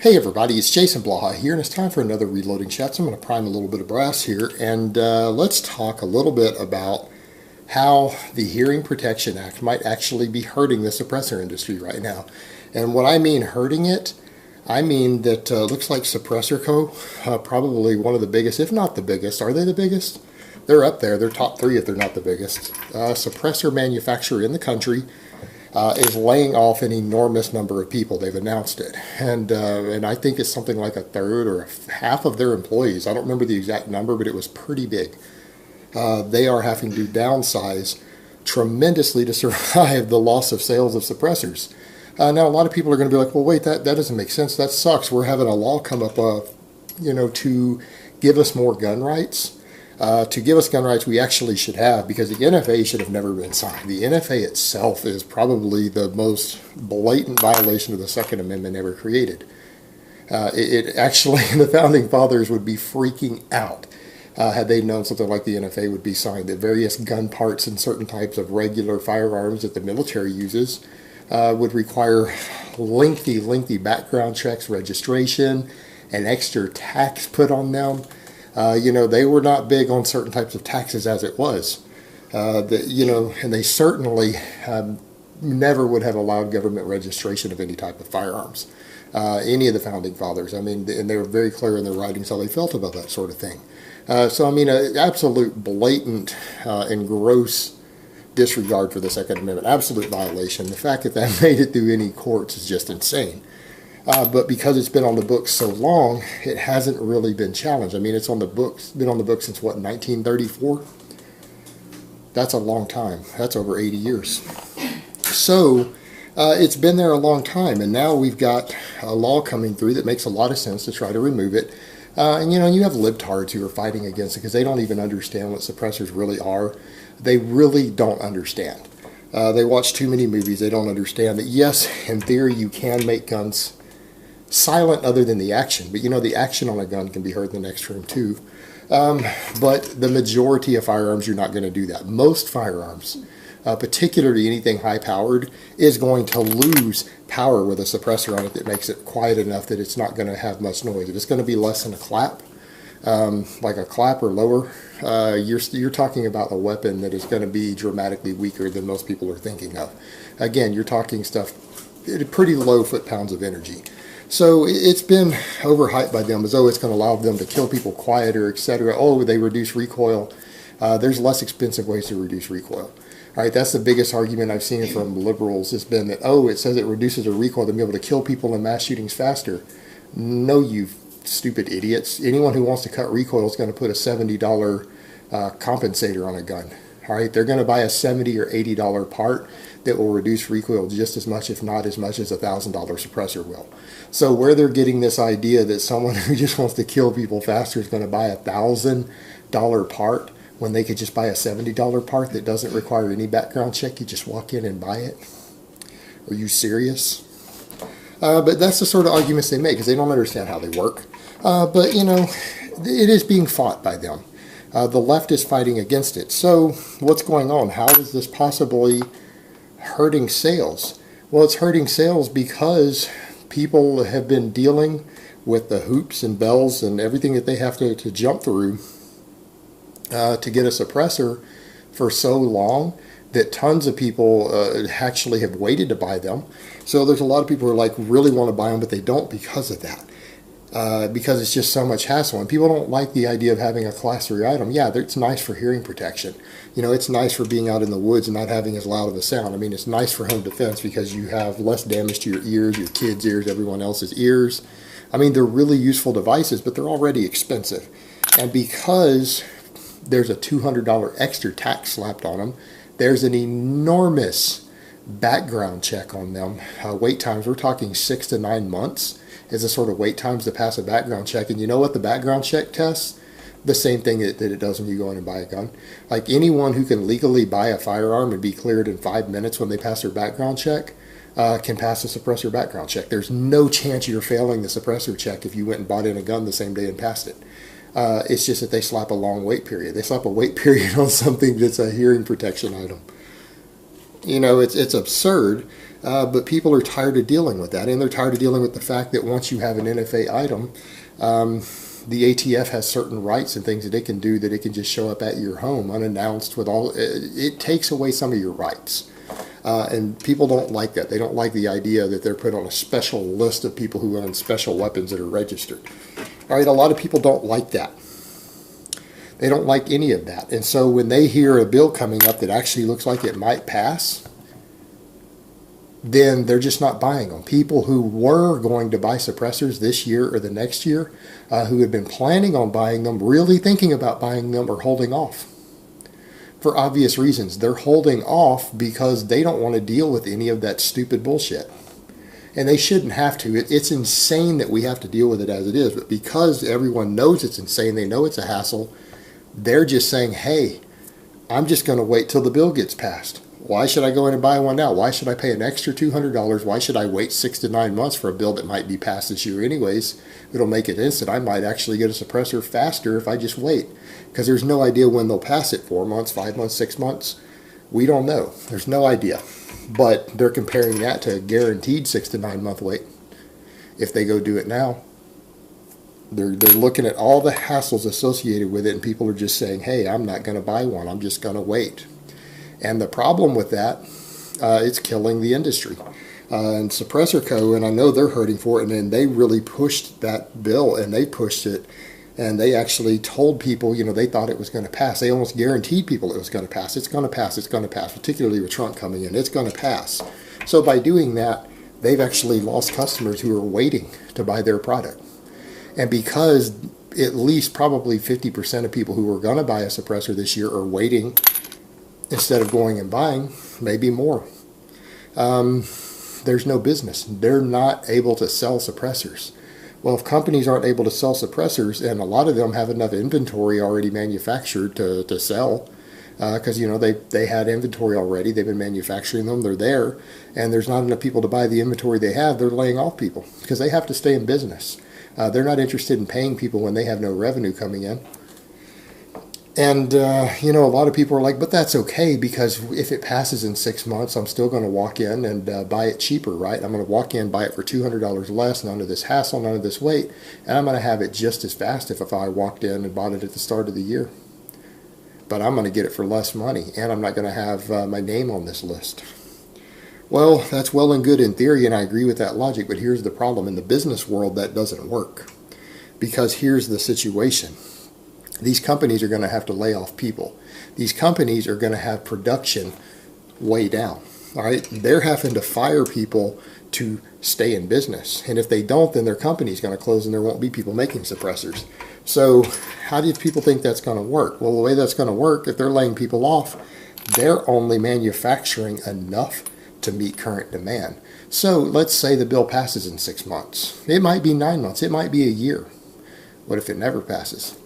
Hey everybody, it's Jason Blaha here, and it's time for another Reloading Chat. So I'm going to prime a little bit of brass here, and let's talk a little bit about how the Hearing Protection Act might actually be hurting the suppressor industry right now. And what I mean hurting it, I mean that looks like Suppressor Co., probably one of the biggest, if not the biggest. Are they the biggest? They're up there. They're top three if they're not the biggest. Suppressor manufacturer in the country. Is laying off an enormous number of people. They've announced it, and I think it's something like a third or half of their employees. I don't remember the exact number, but it was pretty big. They are having to downsize tremendously to survive the loss of sales of suppressors. Now, a lot of people are going to be like, well, wait, that doesn't make sense. That sucks. We're having a law come up, to give us more gun rights. To give us gun rights we actually should have, because the NFA should have never been signed. The NFA itself is probably the most blatant violation of the Second Amendment ever created. It actually, the Founding Fathers would be freaking out had they known something like the NFA would be signed, that various gun parts and certain types of regular firearms that the military uses would require lengthy background checks, registration, and extra tax put on them. They were not big on certain types of taxes as it was. And they certainly never would have allowed government registration of any type of firearms. Any of the Founding Fathers. I mean, and they were very clear in their writings how they felt about that sort of thing. An absolute blatant and gross disregard for the Second Amendment. Absolute violation. The fact that that made it through any courts is just insane. But because it's been on the books so long, it hasn't really been challenged. I mean, it's on the books, been on the books since, 1934? That's a long time. That's over 80 years. So, it's been there a long time, and now we've got a law coming through that makes a lot of sense to try to remove it. You have libtards who are fighting against it because they don't even understand what suppressors really are. They really don't understand. They watch too many movies. They don't understand that, yes, in theory, you can make guns silent other than the action, but the action on a gun can be heard in the next room too. But the majority of firearms, you're not going to do that. Most firearms, particularly anything high powered, is going to lose power with a suppressor on it that makes it quiet enough that it's not going to have much noise. If it's going to be less than a clap, like a clap or lower, you're talking about a weapon that is going to be dramatically weaker than most people are thinking of. Again, you're talking stuff at pretty low foot-pounds of energy. So it's been overhyped by them as though it's going to allow them to kill people quieter, etc. Oh, they reduce recoil. There's less expensive ways to reduce recoil. All right, that's the biggest argument I've seen from liberals has been that, it says it reduces the recoil to be able to kill people in mass shootings faster. No, you stupid idiots. Anyone who wants to cut recoil is going to put a $70 compensator on a gun. All right, they're going to buy a $70 or $80 part that will reduce recoil just as much, if not as much, as a $1,000 suppressor will. So where they're getting this idea that someone who just wants to kill people faster is going to buy a $1,000 part when they could just buy a $70 part that doesn't require any background check, you just walk in and buy it. Are you serious? But that's the sort of arguments they make because they don't understand how they work. But it is being fought by them. The left is fighting against it. So what's going on? How is this possibly hurting sales? Well, it's hurting sales because people have been dealing with the hoops and bells and everything that they have to jump through to get a suppressor for so long that tons of people actually have waited to buy them. So there's a lot of people who really want to buy them, but they don't because of that. Because it's just so much hassle, and people don't like the idea of having a class 3 item. Yeah, it's nice for hearing protection. It's nice for being out in the woods and not having as loud of a sound. I mean, it's nice for home defense because you have less damage to your ears, your kids' ears, everyone else's ears. I mean, they're really useful devices, but they're already expensive. And because there's a $200 extra tax slapped on them, there's an enormous background check on them. Wait times, we're talking 6 to 9 months. Is the sort of wait times to pass a background check. And you know what the background check tests? The same thing that it does when you go in and buy a gun. Like anyone who can legally buy a firearm and be cleared in 5 minutes when they pass their background check can pass a suppressor background check. There's no chance you're failing the suppressor check if you went and bought in a gun the same day and passed it. It's just that they slap a long wait period. They slap a wait period on something that's a hearing protection item. It's absurd. But people are tired of dealing with that, and they're tired of dealing with the fact that once you have an NFA item, the ATF has certain rights and things that it can do, that it can just show up at your home unannounced with all. It takes away some of your rights. And people don't like that. They don't like the idea that they're put on a special list of people who own special weapons that are registered. All right, a lot of people don't like that. They don't like any of that. And so when they hear a bill coming up that actually looks like it might pass, then they're just not buying them. People who were going to buy suppressors this year or the next year, who had been planning on buying them, really thinking about buying them, are holding off. For obvious reasons. They're holding off because they don't want to deal with any of that stupid bullshit. And they shouldn't have to. It's insane that we have to deal with it as it is. But because everyone knows it's insane, they know it's a hassle, they're just saying, hey, I'm just going to wait till the bill gets passed. Why should I go in and buy one now? Why should I pay an extra $200? Why should I wait 6 to 9 months for a bill that might be passed this year anyways? It'll make it instant. I might actually get a suppressor faster if I just wait, because there's no idea when they'll pass it. 4 months, 5 months, 6 months. We don't know. There's no idea. But they're comparing that to a guaranteed 6 to 9 month wait if they go do it now. They're looking at all the hassles associated with it, and people are just saying, hey, I'm not going to buy one. I'm just going to wait. And the problem with that, it's killing the industry. And Suppressor Co., and I know they're hurting for it, and they really pushed that bill, and they pushed it, and they actually told people, they thought it was going to pass. They almost guaranteed people it was going to pass. It's going to pass. It's going to pass, particularly with Trump coming in. It's going to pass. So by doing that, they've actually lost customers who are waiting to buy their product. And because at least probably 50% of people who were going to buy a suppressor this year are waiting instead of going and buying, maybe more. There's no business. They're not able to sell suppressors. Well, if companies aren't able to sell suppressors, and a lot of them have enough inventory already manufactured to sell, because they had inventory already, they've been manufacturing them, they're there, and there's not enough people to buy the inventory they have, they're laying off people because they have to stay in business. They're not interested in paying people when they have no revenue coming in. And, a lot of people are like, but that's okay, because if it passes in 6 months, I'm still going to walk in and buy it cheaper, right? I'm going to walk in, buy it for $200 less, none of this hassle, none of this wait, and I'm going to have it just as fast if I walked in and bought it at the start of the year. But I'm going to get it for less money, and I'm not going to have my name on this list. Well, that's well and good in theory, and I agree with that logic, but here's the problem. In the business world, that doesn't work. Because here's the situation. These companies are going to have to lay off people. These companies are going to have production way down. All right, they're having to fire people to stay in business. And if they don't, then their company's going to close and there won't be people making suppressors. So how do people think that's going to work? Well, the way that's going to work, if they're laying people off, they're only manufacturing enough to meet current demand. So let's say the bill passes in 6 months. It might be 9 months. It might be a year. What if it never passes?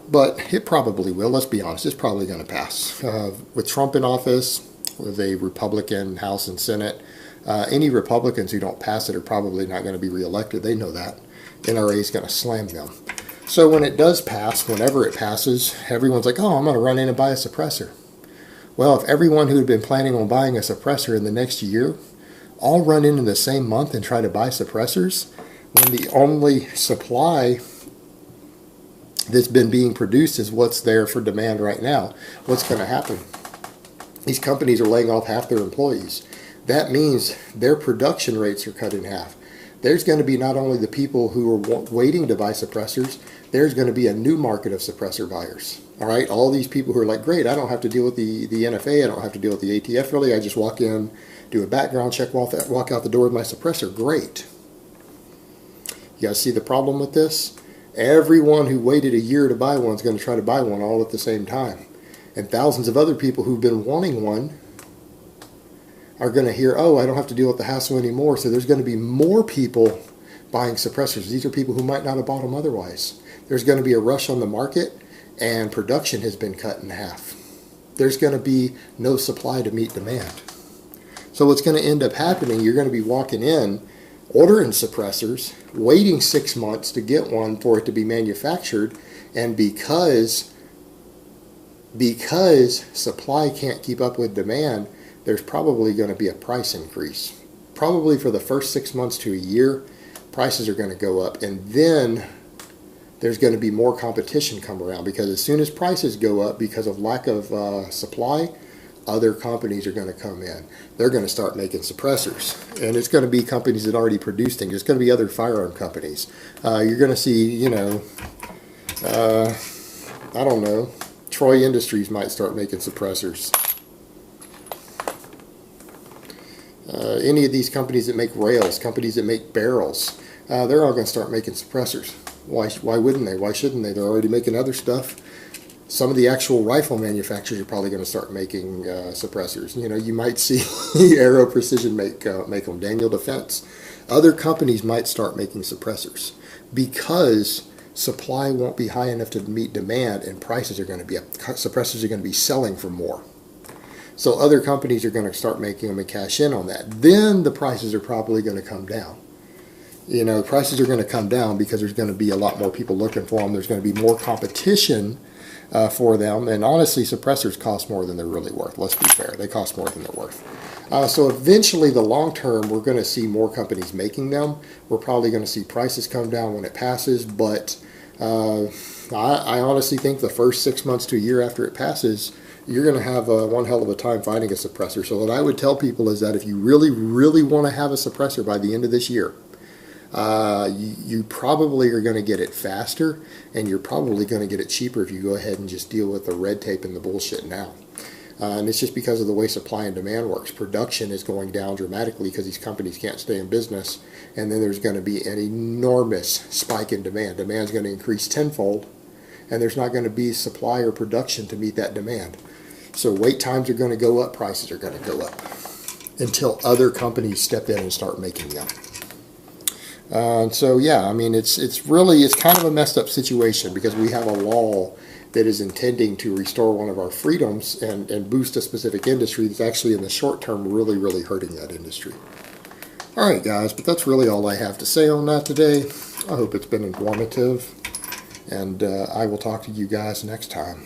But it probably will. Let's be honest. It's probably going to pass. With Trump in office, with a Republican House and Senate, any Republicans who don't pass it are probably not going to be reelected. They know that. NRA is going to slam them. So when it does pass, whenever it passes, everyone's like, oh, I'm going to run in and buy a suppressor. Well, if everyone who had been planning on buying a suppressor in the next year all run in the same month and try to buy suppressors, when the only supply that's been being produced is what's there for demand right now, what's going to happen? These companies are laying off half their employees. That means their production rates are cut in half. There's going to be not only the people who are waiting to buy suppressors, there's going to be a new market of suppressor buyers. All right, all these people who are like, great, I don't have to deal with the NFA, I don't have to deal with the ATF really, I just walk in, do a background check, walk out the door with my suppressor. Great. You guys see the problem with this? Everyone who waited a year to buy one is going to try to buy one all at the same time. And thousands of other people who've been wanting one are going to hear, oh, I don't have to deal with the hassle anymore. So there's going to be more people buying suppressors. These are people who might not have bought them otherwise. There's going to be a rush on the market, and production has been cut in half. There's going to be no supply to meet demand. So what's going to end up happening, you're going to be walking in, ordering suppressors, waiting 6 months to get one for it to be manufactured, and because supply can't keep up with demand, there's probably going to be a price increase. Probably for the first 6 months to a year, prices are going to go up, and then there's going to be more competition come around, because as soon as prices go up because of lack of supply, other companies are going to come in. They're going to start making suppressors, and it's going to be companies that already produce things. It's going to be other firearm companies. You're going to see, you know, I don't know, Troy Industries might start making suppressors. Any of these companies that make rails, companies that make barrels, they're all going to start making suppressors. Why wouldn't they? Why shouldn't they? They're already making other stuff. Some of the actual rifle manufacturers are probably going to start making suppressors. You know, you might see Aero Precision make them, Daniel Defense. Other companies might start making suppressors because supply won't be high enough to meet demand, and prices are going to be up. Suppressors are going to be selling for more. So other companies are going to start making them and cash in on that. Then the prices are probably going to come down. You know, prices are going to come down because there's going to be a lot more people looking for them. There's going to be more competition for them. And honestly, suppressors cost more than they're really worth. Let's be fair. They cost more than they're worth. So eventually, the long term, we're going to see more companies making them. We're probably going to see prices come down when it passes. But I honestly think the first 6 months to a year after it passes, you're going to have one hell of a time finding a suppressor. So what I would tell people is that if you really, really want to have a suppressor by the end of this year, you probably are going to get it faster, and you're probably going to get it cheaper if you go ahead and just deal with the red tape and the bullshit now. And it's just because of the way supply and demand works. Production is going down dramatically because these companies can't stay in business, and then there's going to be an enormous spike in demand. Demand's going to increase tenfold, and there's not going to be supply or production to meet that demand. So wait times are going to go up, prices are going to go up until other companies step in and start making them. So yeah, I mean, it's kind of a messed up situation, because we have a law that is intending to restore one of our freedoms and boost a specific industry that's actually in the short term really, really hurting that industry. All right, guys, but that's really all I have to say on that today. I hope it's been informative, and I will talk to you guys next time.